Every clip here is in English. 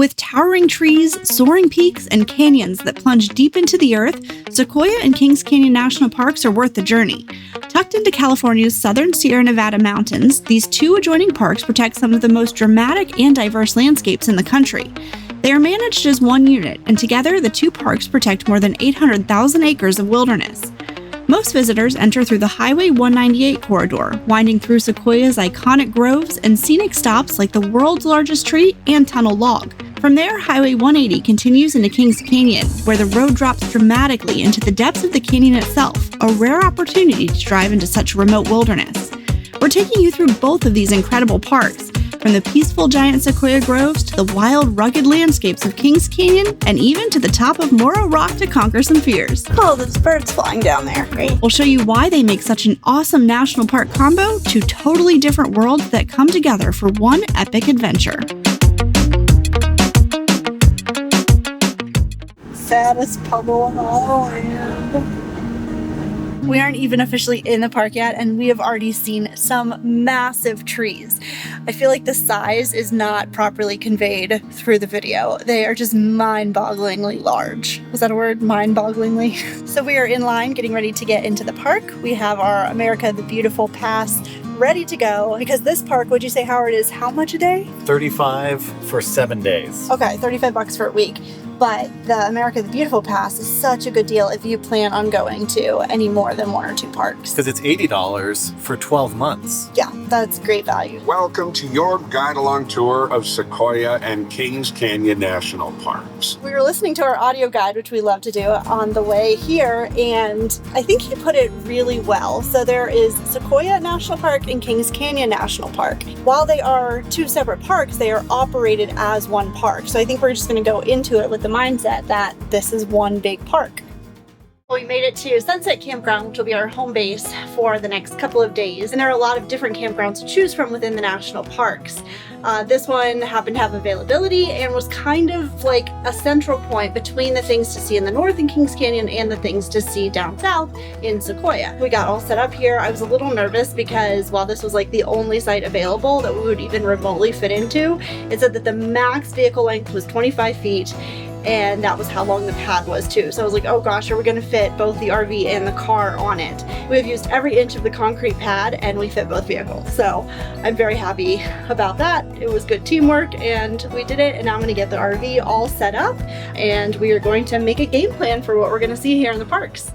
With towering trees, soaring peaks, and canyons that plunge deep into the earth, Sequoia and Kings Canyon National Parks are worth the journey. Tucked into California's southern Sierra Nevada mountains, these two adjoining parks protect some of the most dramatic and diverse landscapes in the country. They are managed as one unit, and together the two parks protect more than 800,000 acres of wilderness. Most visitors enter through the Highway 198 corridor, winding through Sequoia's iconic groves and scenic stops like the world's largest tree and tunnel log. From there, Highway 180 continues into Kings Canyon, where the road drops dramatically into the depths of the canyon itself, a rare opportunity to drive into such remote wilderness. We're taking you through both of these incredible parks, from the peaceful giant sequoia groves to the wild, rugged landscapes of Kings Canyon, and even to the top of Moro Rock to conquer some fears. Oh, those birds flying down there, right? We'll show you why they make such an awesome national park combo, two totally different worlds that come together for one epic adventure. Saddest puddle in all the land. We aren't even officially in the park yet, and we have already seen some massive trees. I feel like the size is not properly conveyed through the video. They are just mind-bogglingly large. Was that a word? Mind-bogglingly? So we are in line getting ready to get into the park. We have our America the Beautiful pass ready to go, because this park, would you say, Howard, is how much a day? $35 for 7 days. Okay, $35 for a week. But the America the Beautiful pass is such a good deal if you plan on going to any more than one or two parks. Because it's $80 for 12 months. Yeah, that's great value. Welcome to your guide-along tour of Sequoia and Kings Canyon National Parks. We were listening to our audio guide, which we love to do, on the way here, and I think he put it really well. So there is Sequoia National Park and Kings Canyon National Park. While they are two separate parks, they are operated as one park. So I think we're just going to go into it with the mindset that this is one big park. We made it to Sunset Campground, which will be our home base for the next couple of days. And there are a lot of different campgrounds to choose from within the national parks. This one happened to have availability and was kind of like a central point between the things to see in the north in Kings Canyon and the things to see down south in Sequoia. We got all set up here. I was a little nervous because while this was like the only site available that we would even remotely fit into, it said that the max vehicle length was 25 feet. And that was how long the pad was too. So I was like, oh gosh, are we gonna fit both the RV and the car on it? We've used every inch of the concrete pad and we fit both vehicles. So I'm very happy about that. It was good teamwork and we did it. And now I'm gonna get the RV all set up and we are going to make a game plan for what we're gonna see here in the parks.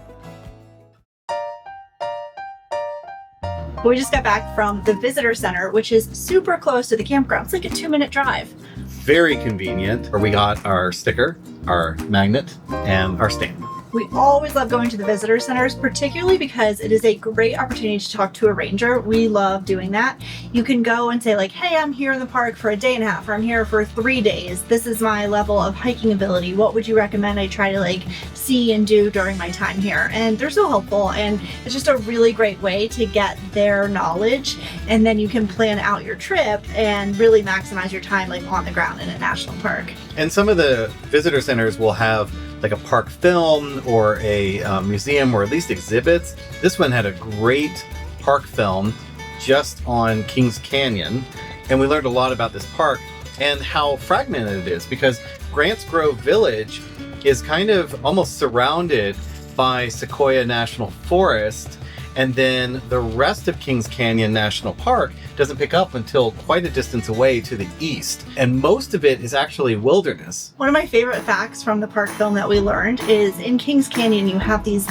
We just got back from the visitor center, which is super close to the campground. It's like a 2-minute drive. Very convenient. We got our sticker, our magnet, and our stamp. We always love going to the visitor centers, particularly because it is a great opportunity to talk to a ranger. We love doing that. You can go and say like, hey, I'm here in the park for a day and a half, or I'm here for 3 days. This is my level of hiking ability. What would you recommend I try to like see and do during my time here? And they're so helpful, and it's just a really great way to get their knowledge, and then you can plan out your trip and really maximize your time like on the ground in a national park. And some of the visitor centers will have like a park film or a museum, or at least exhibits. This one had a great park film just on Kings Canyon, and we learned a lot about this park and how fragmented it is, because Grants Grove Village is kind of almost surrounded by Sequoia National Forest, and then the rest of Kings Canyon National Park doesn't pick up until quite a distance away to the east. And most of it is actually wilderness. One of my favorite facts from the park film that we learned is in Kings Canyon, you have these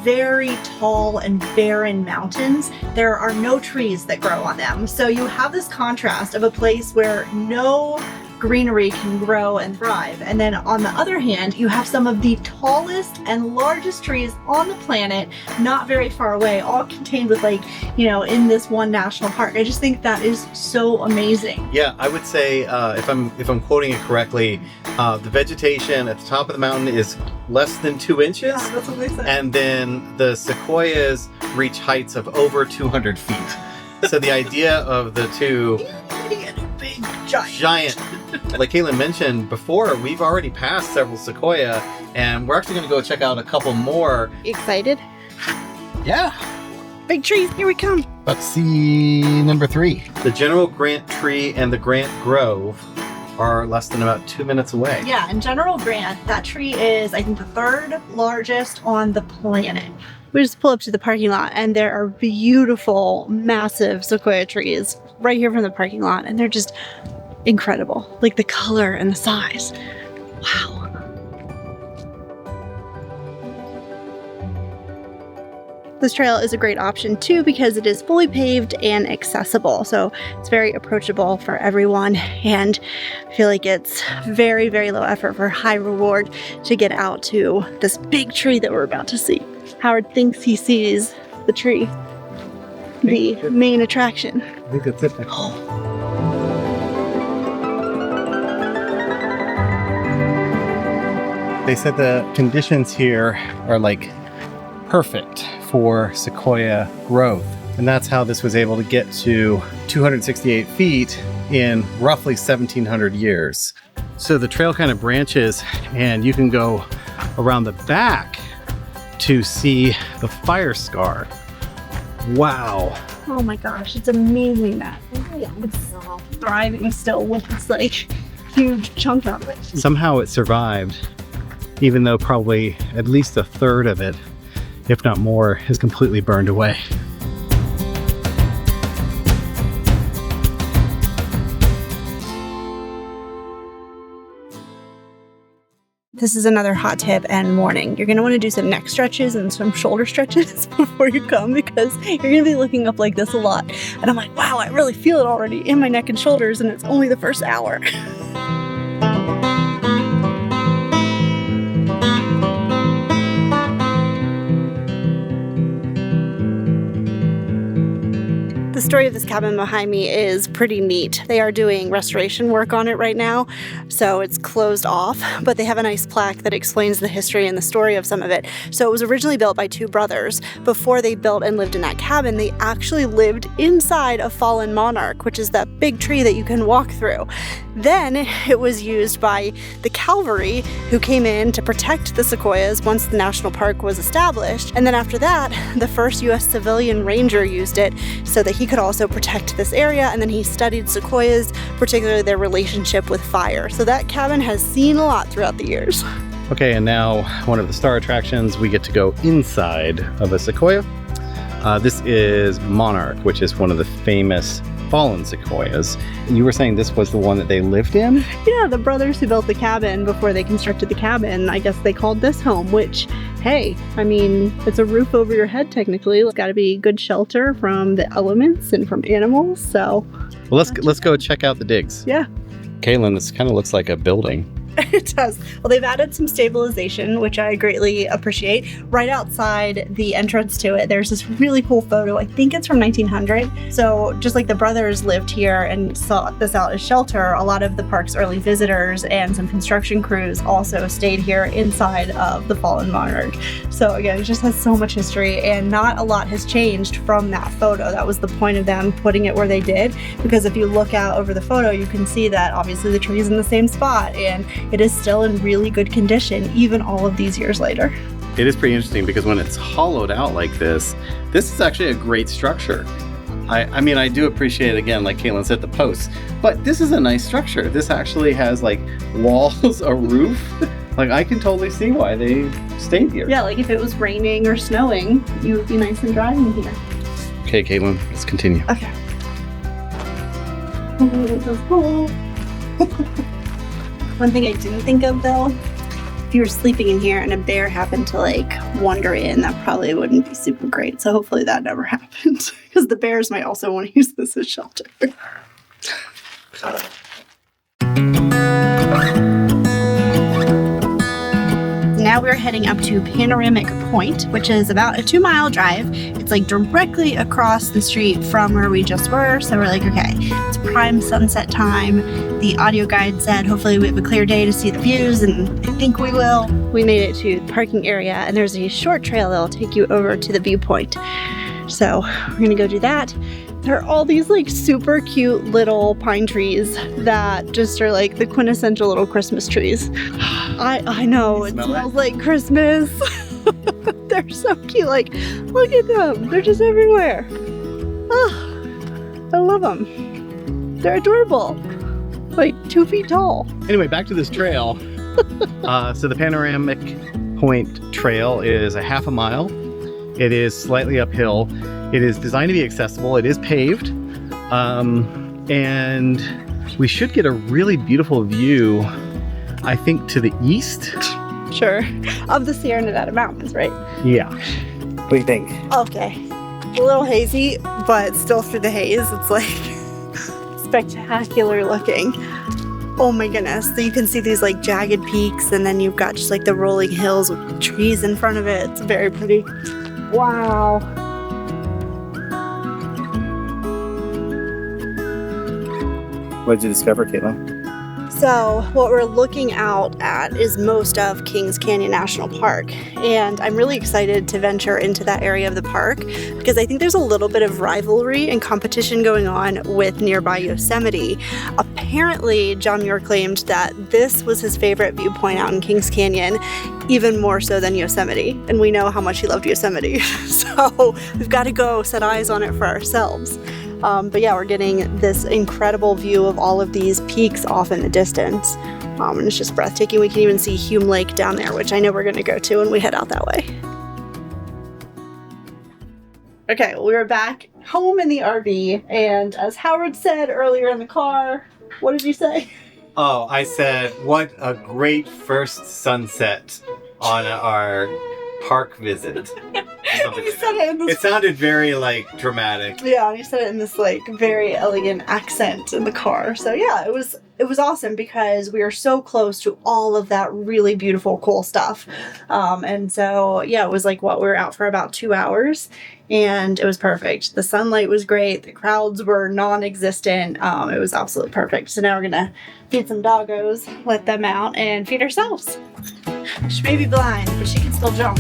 very tall and barren mountains. There are no trees that grow on them. So you have this contrast of a place where no greenery can grow and thrive. And then on the other hand, you have some of the tallest and largest trees on the planet, not very far away, all contained with like, you know, in this one national park. I just think that is so amazing. Yeah, I would say, if I'm quoting it correctly, the vegetation at the top of the mountain is less than 2 inches. Yeah, that's what they said. And then the sequoias reach heights of over 200 feet. So the idea of the two Big giant. Like Caitlin mentioned before, we've already passed several sequoia, and we're actually going to go check out a couple more. Excited? Yeah. Big trees, here we come. Let's see number 3. The General Grant Tree and the Grant Grove are less than about 2 minutes away. Yeah, in general grant, that tree is, I think, the third largest on the planet. We just pull up to the parking lot and there are beautiful, massive sequoia trees right here from the parking lot, and they're just incredible. Like the color and the size. Wow. This trail is a great option too because it is fully paved and accessible. So it's very approachable for everyone, and I feel like it's very, very low effort for high reward to get out to this big tree that we're about to see. Howard thinks he sees the tree, the main attraction. I think that's it. They said the conditions here are like perfect for sequoia growth. And that's how this was able to get to 268 feet in roughly 1,700 years. So the trail kind of branches and you can go around the back to see the fire scar. Wow. Oh my gosh, it's amazing that it's thriving still with this like huge chunk of it. Somehow it survived, even though probably at least a third of it, if not more, is completely burned away. This is another hot tip and warning. You're gonna wanna do some neck stretches and some shoulder stretches before you come, because you're gonna be looking up like this a lot. And I'm like, wow, I really feel it already in my neck and shoulders, and it's only the first hour. The story of this cabin behind me is pretty neat. They are doing restoration work on it right now, so it's closed off, but they have a nice plaque that explains the history and the story of some of it. So it was originally built by two brothers. Before they built and lived in that cabin, they actually lived inside a fallen monarch, which is that big tree that you can walk through. Then it was used by the cavalry who came in to protect the sequoias once the national park was established. And then after that, the first US civilian ranger used it so that he could also protect this area, and then he studied sequoias, particularly their relationship with fire. So that cabin has seen a lot throughout the years. Okay, and now one of the star attractions, we get to go inside of a sequoia. This is Monarch, which is one of the famous fallen sequoias. You were saying this was the one that they lived in? Yeah, the brothers who built the cabin before they constructed the cabin, I guess they called this home, which, hey, I mean, it's a roof over your head technically. It's got to be good shelter from the elements and from animals, so. Well, let's go check out the digs. Yeah. Kaylin, this kind of looks like a building. It does. Well, they've added some stabilization, which I greatly appreciate. Right outside the entrance to it, there's this really cool photo. I think it's from 1900. So just like the brothers lived here and sought this out as shelter, a lot of the park's early visitors and some construction crews also stayed here inside of the fallen monarch. So again, it just has so much history, and not a lot has changed from that photo. That was the point of them putting it where they did, because if you look out over the photo, you can see that obviously the tree is in the same spot, and it is still in really good condition, even all of these years later. It is pretty interesting because when it's hollowed out like this is actually a great structure. I mean, I do appreciate, again, like Kaylin said, the posts, but this is a nice structure. This actually has like walls, a roof. Like, I can totally see why they stayed here. Yeah, like if it was raining or snowing, you would be nice and dry in here. Okay, Caitlin, let's continue. Okay. Oh, this is cool. One thing I didn't think of though, if you were sleeping in here and a bear happened to like wander in, that probably wouldn't be super great. So hopefully that never happens, because the bears might also want to use this as shelter. Now we're heading up to Panoramic Point, which is about a 2-mile drive. It's like directly across the street from where we just were. So we're like, okay, it's prime sunset time. The audio guide said, hopefully we have a clear day to see the views, and I think we will. We made it to the parking area, and there's a short trail that'll take you over to the viewpoint. So we're gonna go do that. There are all these like super cute little pine trees that just are like the quintessential little Christmas trees. I know, it smells like Christmas. They're so cute. Like, look at them. They're just everywhere. Oh, I love them. They're adorable. Like 2 feet tall. Anyway, back to this trail. So the Panoramic Point trail is a half a mile. It is slightly uphill. It is designed to be accessible. It is paved. And we should get a really beautiful view, I think, to the east. Sure. Of the Sierra Nevada mountains, right? Yeah. What do you think? Okay. A little hazy, but still through the haze, it's like spectacular looking. Oh my goodness. So you can see these like jagged peaks, and then you've got just like the rolling hills with trees in front of it. It's very pretty. Wow. What did you discover, Caitlin? So what we're looking out at is most of Kings Canyon National Park, and I'm really excited to venture into that area of the park because I think there's a little bit of rivalry and competition going on with nearby Yosemite. Apparently, John Muir claimed that this was his favorite viewpoint out in Kings Canyon, even more so than Yosemite, and we know how much he loved Yosemite. So we've got to go set eyes on it for ourselves. But yeah, we're getting this incredible view of all of these peaks off in the distance. And it's just breathtaking. We can even see Hume Lake down there, which I know we're going to go to when we head out that way. Okay, well, we're back home in the RV, and as Howard said earlier in the car, what did you say? Oh, I said, what a great first sunset on our park visit. It sounded very like dramatic. Yeah, and he said it in this like very elegant accent in the car. So yeah, it was awesome because we are so close to all of that really beautiful, cool stuff. And so yeah, it was like we were out for about 2 hours, and it was perfect. The sunlight was great. The crowds were non-existent. It was absolutely perfect. So now we're gonna feed some doggos, let them out, and feed ourselves. She may be blind, but she can still jump.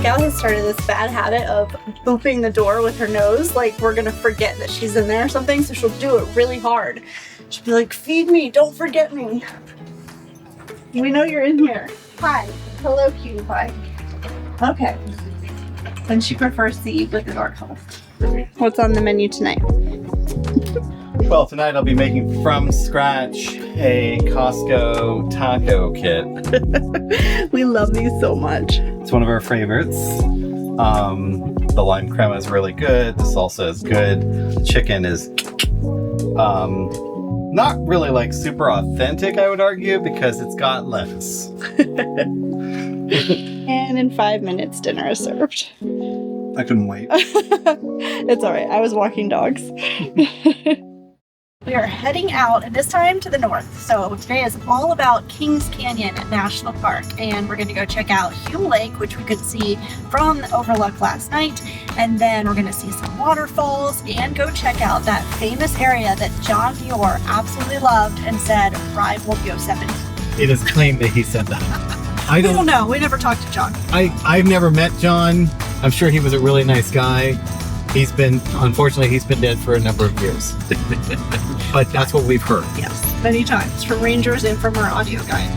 Scout has started this bad habit of booping the door with her nose, like we're gonna forget that she's in there or something, so she'll do it really hard. She'll be like, feed me, don't forget me. We know you're in here. Hi. Hello, cutie pie. Okay. And she prefers to eat with the door closed. What's on the menu tonight? Well, tonight I'll be making from scratch a Costco taco kit. We love these so much. It's one of our favorites. The lime crema is really good. The salsa is good. The chicken is not really like super authentic, I would argue, because it's got lettuce. And in 5 minutes, dinner is served. I couldn't wait. It's all right. I was walking dogs. We are heading out, and this time to the north. So today is all about Kings Canyon National Park, and we're going to go check out Hume Lake, which we could see from the overlook last night, and then we're going to see some waterfalls and go check out that famous area that John Muir absolutely loved and said rivaled Yosemite. It is claimed that he said that. I don't know. We never talked to John. I've never met John. I'm sure he was a really nice guy. Unfortunately, he's been dead for a number of years. But that's what we've heard. Yes, many times, from rangers and from our audio guide.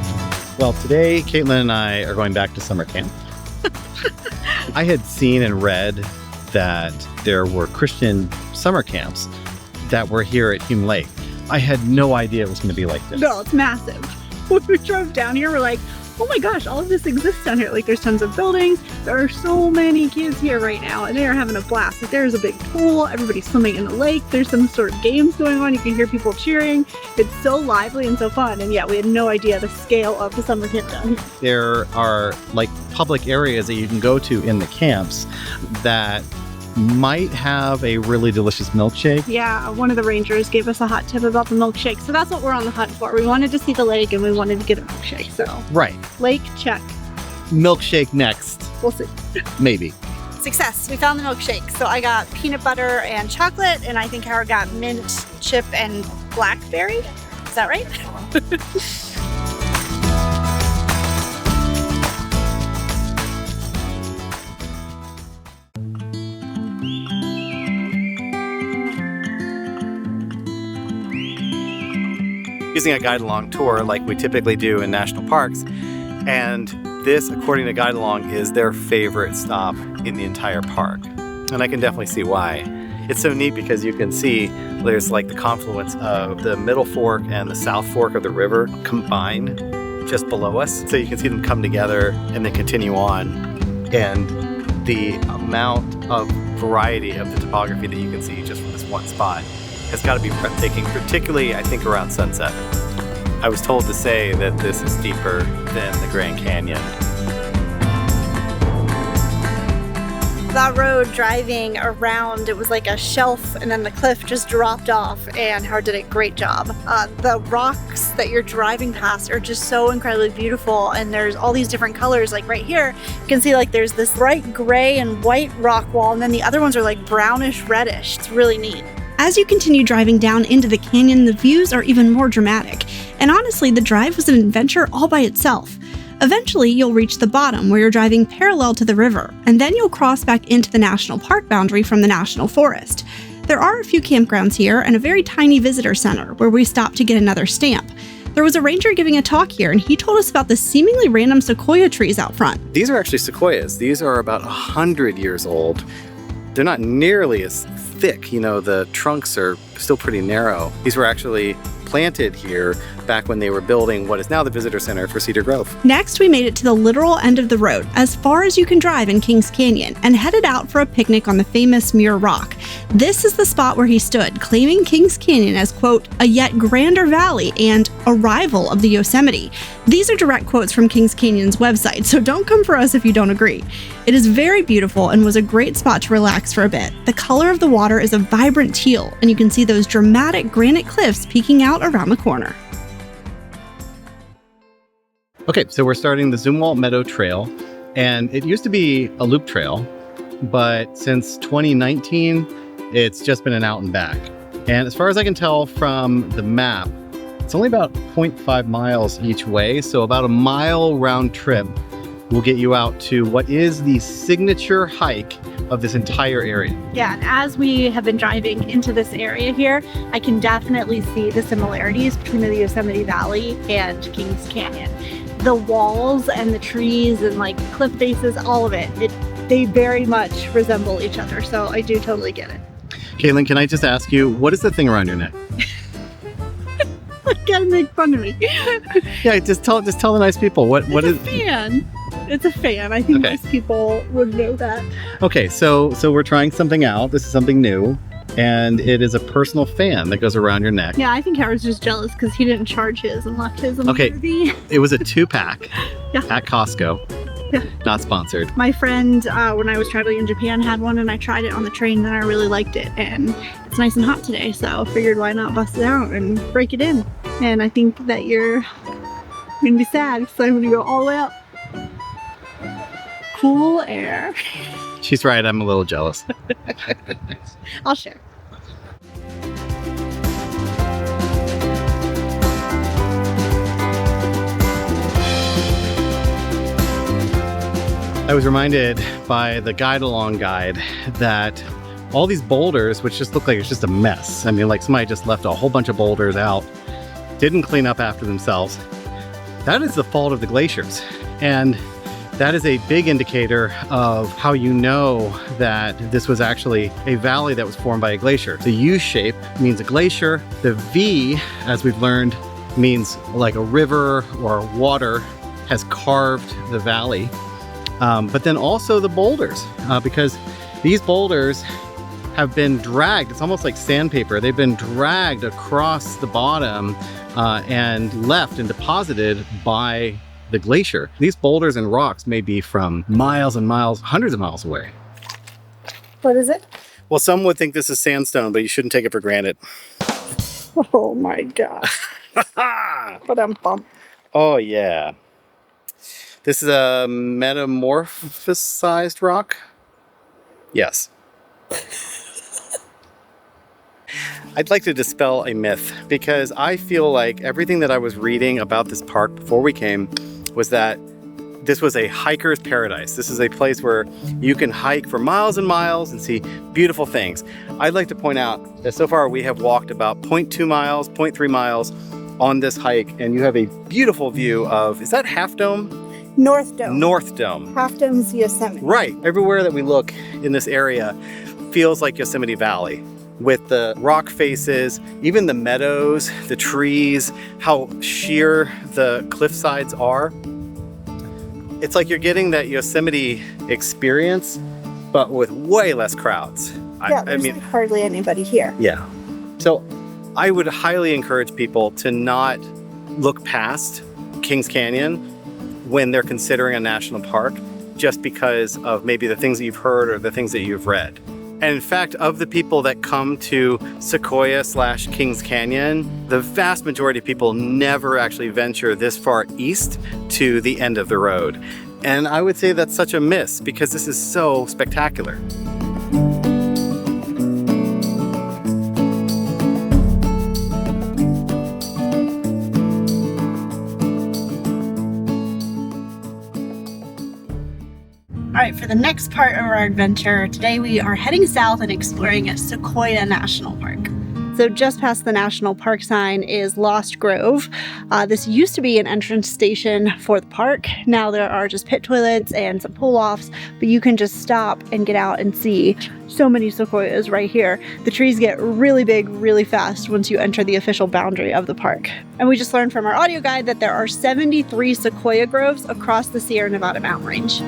Well, today, Caitlin and I are going back to summer camp. I had seen and read that there were Christian summer camps that were here at Hume Lake. I had no idea it was going to be like this. No, it's massive. When we drove down here, we're like, oh my gosh, all of this exists down here. Like, there's tons of buildings. There are so many kids here right now, and they are having a blast. Like, there's a big pool. Everybody's swimming in the lake. There's some sort of games going on. You can hear people cheering. It's so lively and so fun. And yeah, we had no idea the scale of the summer camp down here. There are like public areas that you can go to in the camps that might have a really delicious milkshake. Yeah, one of the rangers gave us a hot tip about the milkshake. So that's what we're on the hunt for. We wanted to see the lake and we wanted to get a milkshake. So right. Lake, check. Milkshake next. We'll see. Maybe. Success. We found the milkshake. So I got peanut butter and chocolate, and I think Howard got mint, chip, and blackberry. Is that right? Using a guide-along tour like we typically do in national parks, and this, according to Guide Along, is their favorite stop in the entire park. And I can definitely see why. It's so neat because you can see there's like the confluence of the middle fork and the south fork of the river combined just below us. So you can see them come together and then continue on. And the amount of variety of the topography that you can see just from this one spot has got to be breathtaking, particularly I think around sunset. I was told to say that this is deeper than the Grand Canyon. That road driving around, it was like a shelf and then the cliff just dropped off, and Howard did a great job. The rocks that you're driving past are just so incredibly beautiful, and there's all these different colors. Like right here, you can see like there's this bright gray and white rock wall, and then the other ones are like brownish reddish. It's really neat. As you continue driving down into the canyon, the views are even more dramatic, and honestly, the drive was an adventure all by itself. Eventually, you'll reach the bottom where you're driving parallel to the river, and then you'll cross back into the national park boundary from the national forest. There are a few campgrounds here and a very tiny visitor center where we stopped to get another stamp. There was a ranger giving a talk here, and he told us about the seemingly random sequoia trees out front. These are actually sequoias. These are about 100 years old. They're not nearly as thick, you know, the trunks are still pretty narrow. These were actually planted here back when they were building what is now the visitor center for Cedar Grove. Next, we made it to the literal end of the road, as far as you can drive in Kings Canyon, and headed out for a picnic on the famous Muir rock. This is the spot where he stood, claiming Kings Canyon as, quote, a yet grander valley and a rival of the Yosemite. These are direct quotes from Kings Canyon's website, so don't come for us if you don't agree. It is very beautiful and was a great spot to relax for a bit. The color of the water is a vibrant teal, and you can see those dramatic granite cliffs peeking out around the corner. Okay, so we're starting the Zumwalt Meadow Trail, and it used to be a loop trail, but since 2019, it's just been an out and back. And as far as I can tell from the map, it's only about 0.5 miles each way, so about a mile round trip will get you out to what is the signature hike of this entire area. Yeah, and as we have been driving into this area here, I can definitely see the similarities between the Yosemite Valley and Kings Canyon. The walls and the trees and like cliff faces, all of it, they very much resemble each other, so I do totally get it. Caitlin, can I just ask you, what is the thing around your neck? Gotta make fun of me. Yeah, just tell the nice people what is It's a fan. It's a fan. I think most people would know that. Okay, so we're trying something out. This is something new, and it is a personal fan that goes around your neck. Yeah, I think Howard's just jealous because he didn't charge his and left his on the RV. It was a 2-pack Yeah. at Costco. Yeah. Not sponsored. My friend, when I was traveling in Japan, had one, and I tried it on the train, and I really liked it. And it's nice and hot today, so I figured why not bust it out and break it in. And I think that you're gonna be sad because I'm gonna go all the way up. Cool air. She's right, I'm a little jealous. I'll share. I was reminded by the guide-along guide that all these boulders, which just look like it's just a mess. I mean, like somebody just left a whole bunch of boulders out, didn't clean up after themselves. That is the fault of the glaciers. And that is a big indicator of how you know that this was actually a valley that was formed by a glacier. The U shape means a glacier. The V, as we've learned, means like a river or water has carved the valley. But then also the boulders, because these boulders have been dragged. It's almost like sandpaper. They've been dragged across the bottom and left and deposited by the glacier. These boulders and rocks may be from miles and miles, hundreds of miles away. What is it? Well, some would think this is sandstone, but you shouldn't take it for granted. Oh my gosh. But I'm pumped. Oh yeah. This is a metamorphosized rock? Yes. I'd like to dispel a myth because I feel like everything that I was reading about this park before we came was that this was a hiker's paradise. This is a place where you can hike for miles and miles and see beautiful things. I'd like to point out that so far we have walked about 0.2 miles, 0.3 miles on this hike, and you have a beautiful view of, is that Half Dome? North Dome. North Dome. Half Dome's Yosemite. Right. Everywhere that we look in this area feels like Yosemite Valley, with the rock faces, even the meadows, the trees, how sheer the cliff sides are. It's like you're getting that Yosemite experience, but with way less crowds. Yeah, there's like hardly anybody here. Yeah. So I would highly encourage people to not look past Kings Canyon when they're considering a national park, just because of maybe the things that you've heard or the things that you've read. And in fact, of the people that come to Sequoia/Kings Canyon, the vast majority of people never actually venture this far east to the end of the road. And I would say that's such a miss because this is so spectacular. All right, for the next part of our adventure, today we are heading south and exploring at Sequoia National Park. So just past the national park sign is Lost Grove. This used to be an entrance station for the park. Now there are just pit toilets and some pull-offs, but you can just stop and get out and see so many sequoias right here. The trees get really big really fast once you enter the official boundary of the park. And we just learned from our audio guide that there are 73 sequoia groves across the Sierra Nevada mountain range.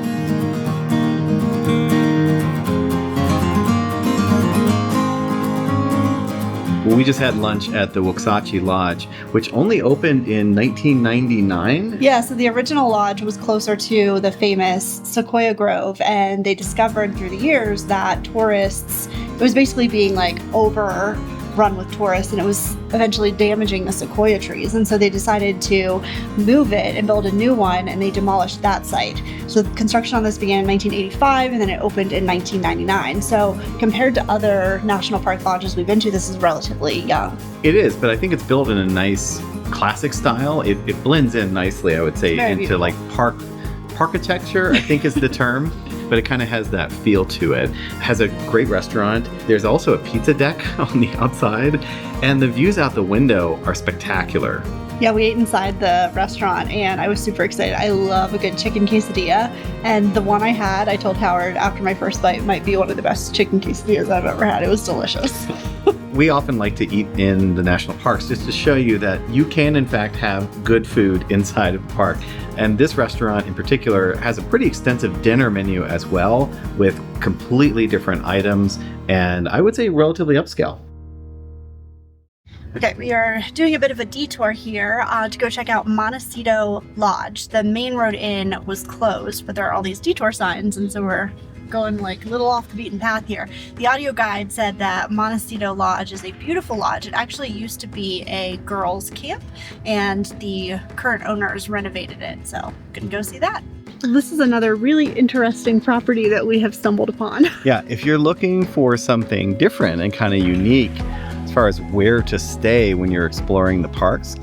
Well, we just had lunch at the Montecito Lodge, which only opened in 1999. Yeah, so the original lodge was closer to the famous Sequoia Grove, and they discovered through the years that tourists, it was basically being like overrun with tourists, and it was eventually damaging the sequoia trees. And so they decided to move it and build a new one, and they demolished that site. So construction on this began in 1985, and then it opened in 1999. So compared to other national park lodges we've been to, this is relatively young. It is, but I think it's built in a nice classic style. It blends in nicely, I would say, Very into beautiful. like park-architecture, I think is the term. But it kind of has that feel to it. It has a great restaurant. There's also a pizza deck on the outside, and the views out the window are spectacular. Yeah, we ate inside the restaurant and I was super excited. I love a good chicken quesadilla, and the one I had, I told Howard after my first bite, might be one of the best chicken quesadillas I've ever had. It was delicious. We often like to eat in the national parks just to show you that you can in fact have good food inside of the park. And this restaurant in particular has a pretty extensive dinner menu as well, with completely different items, and I would say relatively upscale. Okay, we are doing a bit of a detour here to go check out Montecito Lodge. The main road in was closed, but there are all these detour signs, and so we're going like a little off the beaten path here. The audio guide said that Montecito Lodge is a beautiful lodge. It actually used to be a girls' camp, and the current owners renovated it, so I'm gonna go see that. This is another really interesting property that we have stumbled upon. Yeah, if you're looking for something different and kind of unique as far as where to stay when you're exploring the parks,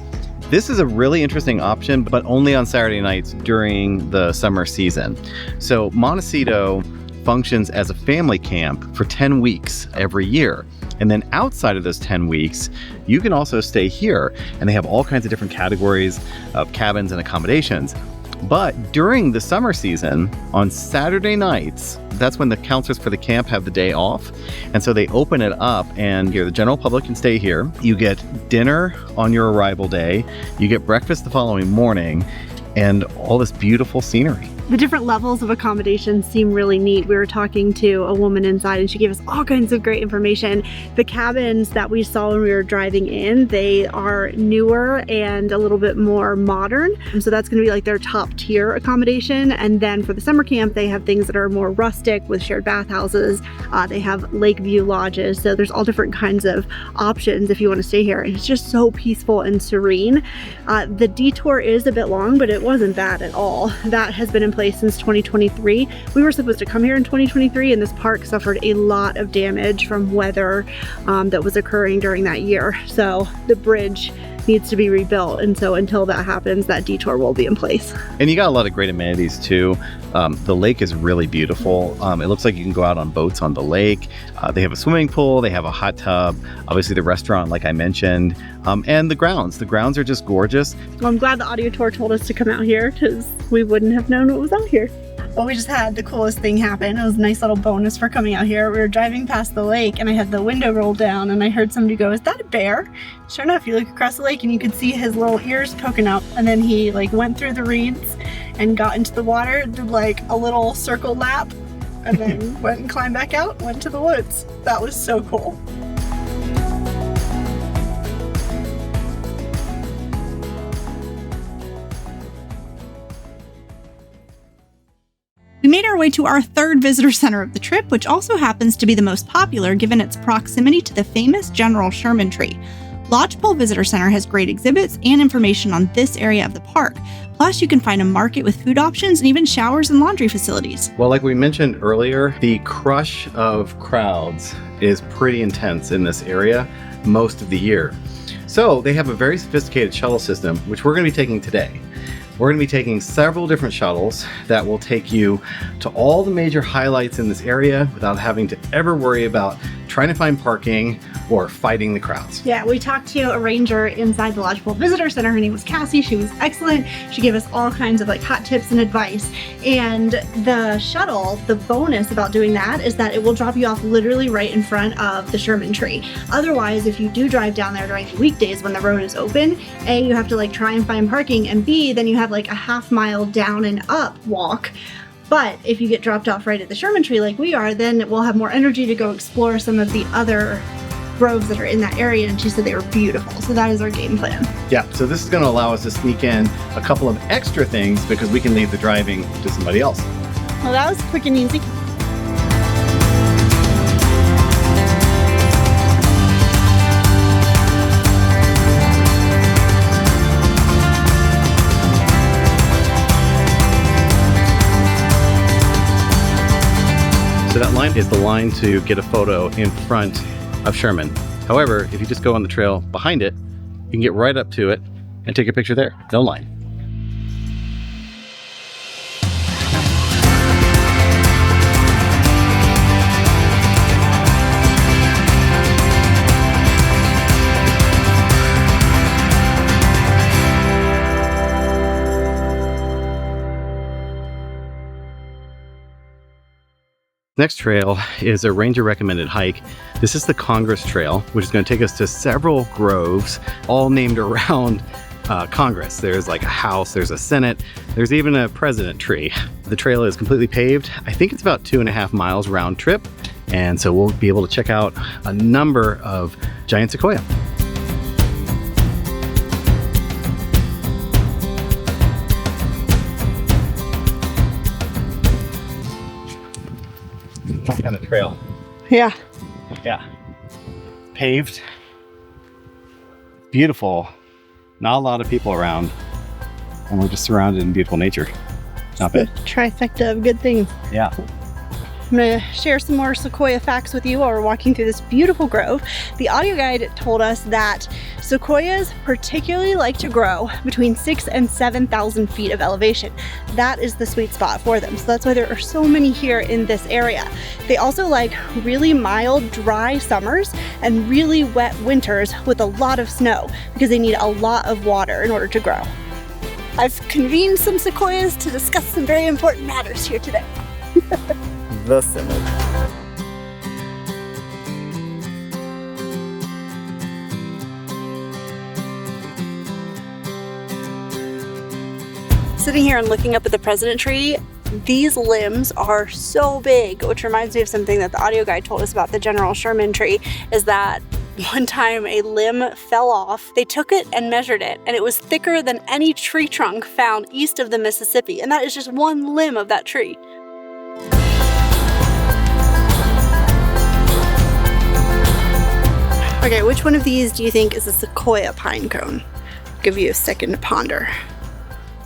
this is a really interesting option, but only on Saturday nights during the summer season. So Montecito functions as a family camp for 10 weeks every year. And then outside of those 10 weeks, you can also stay here. And they have all kinds of different categories of cabins and accommodations. But during the summer season, on Saturday nights, that's when the counselors for the camp have the day off. And so they open it up, and here the general public can stay here. You get dinner on your arrival day. You get breakfast the following morning, and all this beautiful scenery. The different levels of accommodation seem really neat. We were talking to a woman inside and she gave us all kinds of great information. The cabins that we saw when we were driving in, they are newer and a little bit more modern. So that's gonna be like their top tier accommodation. And then for the summer camp, they have things that are more rustic with shared bathhouses. They have lake view lodges. So there's all different kinds of options if you wanna stay here. And it's just so peaceful and serene. The detour is a bit long, but it wasn't bad at all. That has been in place since 2023. We were supposed to come here in 2023, and this park suffered a lot of damage from weather that was occurring during that year. So the bridge needs to be rebuilt. And so until that happens, that detour will be in place. And you got a lot of great amenities too. The lake is really beautiful. It looks like you can go out on boats on the lake. They have a swimming pool, they have a hot tub, obviously the restaurant like I mentioned, and the grounds. The grounds are just gorgeous. Well, I'm glad the audio tour told us to come out here because we wouldn't have known what was out here. Well, we just had the coolest thing happen. It was a nice little bonus for coming out here. We were driving past the lake and I had the window rolled down and I heard somebody go, "Is that a bear?" Sure enough, you look across the lake and you could see his little ears poking up, and then he like went through the reeds and got into the water, did like a little circle lap, and then went and climbed back out, went to the woods. That was so cool. We made our way to our third visitor center of the trip, which also happens to be the most popular given its proximity to the famous General Sherman tree. Lodgepole Visitor Center has great exhibits and information on this area of the park. Plus, you can find a market with food options and even showers and laundry facilities. Well, like we mentioned earlier, the crush of crowds is pretty intense in this area most of the year. So they have a very sophisticated shuttle system, which we're going to be taking today. We're going to be taking several different shuttles that will take you to all the major highlights in this area without having to ever worry about trying to find parking or fighting the crowds. Yeah, we talked to a ranger inside the Lodgepole Visitor Center. Her name was Cassie. She was excellent. She gave us all kinds of like hot tips and advice. And the shuttle, the bonus about doing that is that it will drop you off literally right in front of the Sherman tree. Otherwise, if you do drive down there during the weekdays when the road is open, A, you have to like try and find parking, and B, then you have like a half-mile down and up walk. But if you get dropped off right at the Sherman tree like we are, then we'll have more energy to go explore some of the other groves that are in that area, and she said they were beautiful. So that is our game plan. Yeah, so this is going to allow us to sneak in a couple of extra things because we can leave the driving to somebody else. Well, that was quick and easy. So that line is the line to get a photo in front of Sherman. However, if you just go on the trail behind it, you can get right up to it and take a picture there. No line. Next trail is a ranger recommended hike. This is the Congress Trail, which is going to take us to several groves, all named around Congress. There's like a house, there's a Senate, there's even a president tree. The trail is completely paved. I think it's about 2.5 miles round trip. And so we'll be able to check out a number of giant sequoia. That kind of trail. Yeah. Yeah. Paved. Beautiful. Not a lot of people around. And we're just surrounded in beautiful nature. Not bad. Trifecta of good things. Yeah. I'm going to share some more sequoia facts with you while we're walking through this beautiful grove. The audio guide told us that sequoias particularly like to grow between 6,000 and 7,000 feet of elevation. That is the sweet spot for them. So that's why there are so many here in this area. They also like really mild, dry summers and really wet winters with a lot of snow because they need a lot of water in order to grow. I've convened some sequoias to discuss some very important matters here today. The Senate. Sitting here and looking up at the president tree, these limbs are so big, which reminds me of something that the audio guide told us about the General Sherman tree, is that one time a limb fell off. They took it and measured it, and it was thicker than any tree trunk found east of the Mississippi, and that is just one limb of that tree. Okay, which one of these do you think is a sequoia pine cone? I'll give you a second to ponder.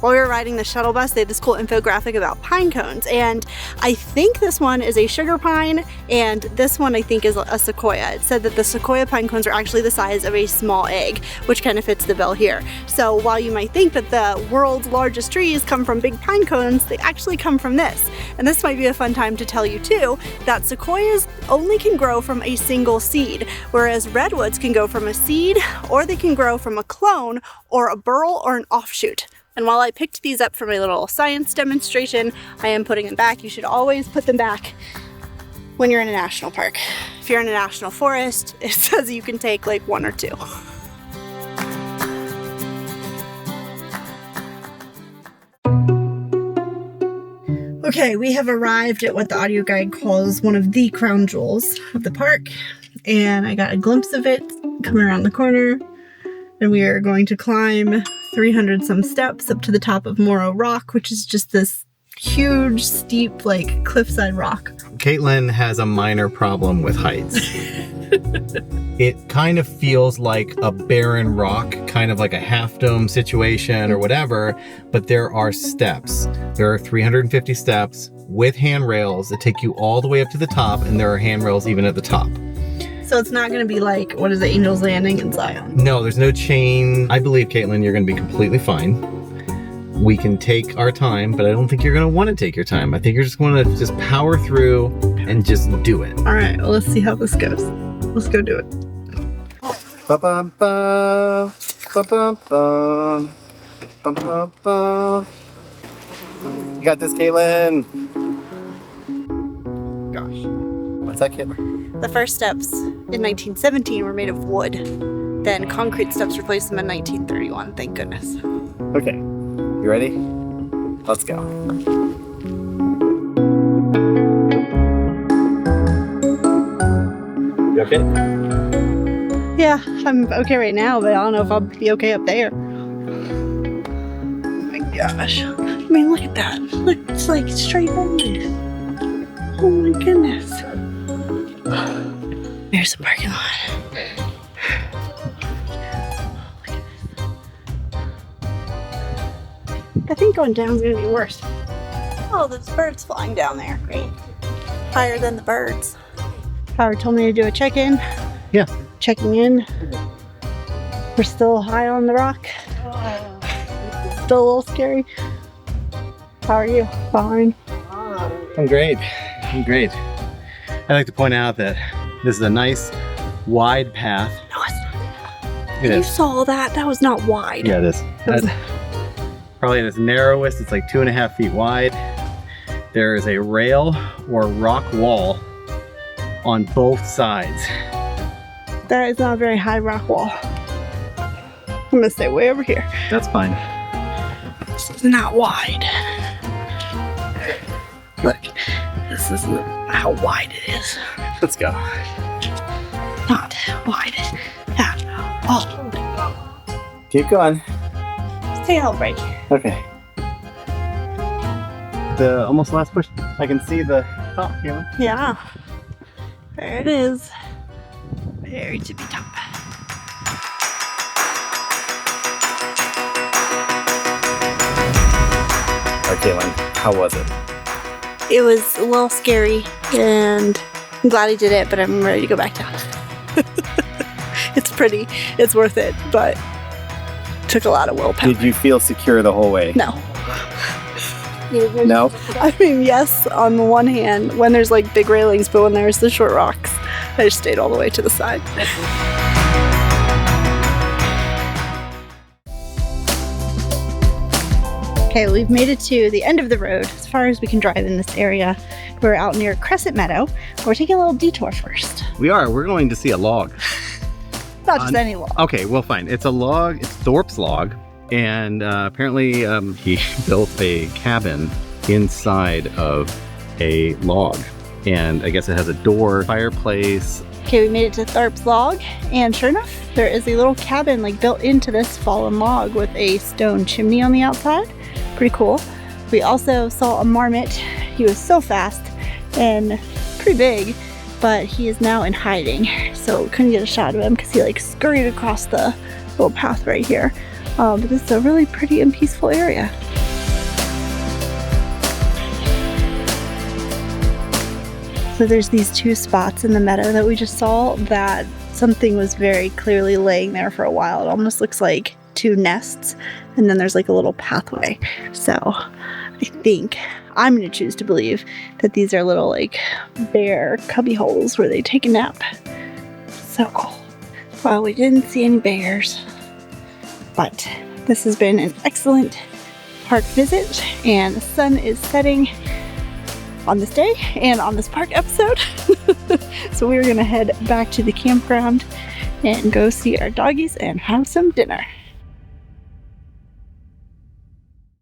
While we were riding the shuttle bus, they had this cool infographic about pine cones, and I think this one is a sugar pine, and this one I think is a sequoia. It said that the sequoia pine cones are actually the size of a small egg, which kind of fits the bill here. So while you might think that the world's largest trees come from big pine cones, they actually come from this. And this might be a fun time to tell you too, that sequoias only can grow from a single seed, whereas redwoods can go from a seed, or they can grow from a clone, or a burl, or an offshoot. And while I picked these up for my little science demonstration, I am putting them back. You should always put them back when you're in a national park. If you're in a national forest, it says you can take like 1 or 2. Okay, we have arrived at what the audio guide calls one of the crown jewels of the park, and I got a glimpse of it coming around the corner, and we are going to climb 300 some steps up to the top of Moro Rock, which is just this huge, steep, like cliffside rock. Caitlin has a minor problem with heights. It kind of feels like a barren rock, kind of like a half dome situation or whatever, but there are steps. There are 350 steps with handrails that take you all the way up to the top, and there are handrails even at the top. So it's not going to be like, what is the Angel's Landing in Zion? No, there's no chain. I believe, Caitlin, you're going to be completely fine. We can take our time, but I don't think you're going to want to take your time. I think you're just going to just power through and just do it. All right, well, let's see how this goes. Let's go do it. Ba-ba-ba, ba-ba-ba, ba-ba-ba. You got this, Caitlin. Gosh. What's that, Caitlin? The first steps in 1917 were made of wood. Then concrete steps replaced them in 1931, thank goodness. Okay, you ready? Let's go. You okay? Yeah, I'm okay right now, but I don't know if I'll be okay up there. Oh my gosh. I mean, look at that. Look, it's like straight on. Oh my goodness. There's the parking lot. I think going down is going to be worse. Oh, there's birds flying down there. Great. Higher than the birds. Howard told me to do a check-in. Yeah. Checking in. We're still high on the rock. Still a little scary. How are you? Fine. I'm great. I'm great. I'd like to point out that this is a nice, wide path. No, it's not. It You is. saw that? That was not wide. Yeah, it is. That was- Probably at its narrowest, it's like 2.5 feet wide. There is a rail or rock wall on both sides. That is not a very high rock wall. I'm gonna stay way over here. That's fine. This is not wide. Look, this is how wide it is. Let's go. Not wide at all. Keep going. Take a little break. Okay. The almost last push. I can see the top here. Yeah. There it is. Very tippy top. Okay, Lynn, how was it? It was a little scary, and I'm glad I did it, but I'm ready to go back down. It's pretty. It's worth it, but took a lot of willpower. Did you feel secure the whole way? No. No? I mean, yes, on the one hand, when there's like big railings, but when there's the short rocks, I just stayed all the way to the side. Okay, we've made it to the end of the road, as far as we can drive in this area. We're out near Crescent Meadow. We're taking a little detour first. We are. We're going to see a log. Not just any log. Okay, well, fine. It's a log. It's Thorpe's log. And apparently he built a cabin inside of a log. And I guess it has a door, fireplace. Okay, we made it to Thorpe's log, and sure enough, there is a little cabin like built into this fallen log with a stone chimney on the outside. Pretty cool. We also saw a marmot. He was so fast and pretty big, but he is now in hiding. So couldn't get a shot of him because he like scurried across the little path right here. But this is a really pretty and peaceful area. So there's these two spots in the meadow that we just saw that something was very clearly laying there for a while. It almost looks like two nests, and then there's like a little pathway. So I think I'm going to choose to believe that these are little like bear cubby holes where they take a nap. So cool. Well, we didn't see any bears, but this has been an excellent park visit, and the sun is setting on this day and on this park episode. So we're gonna head back to the campground and go see our doggies and have some dinner.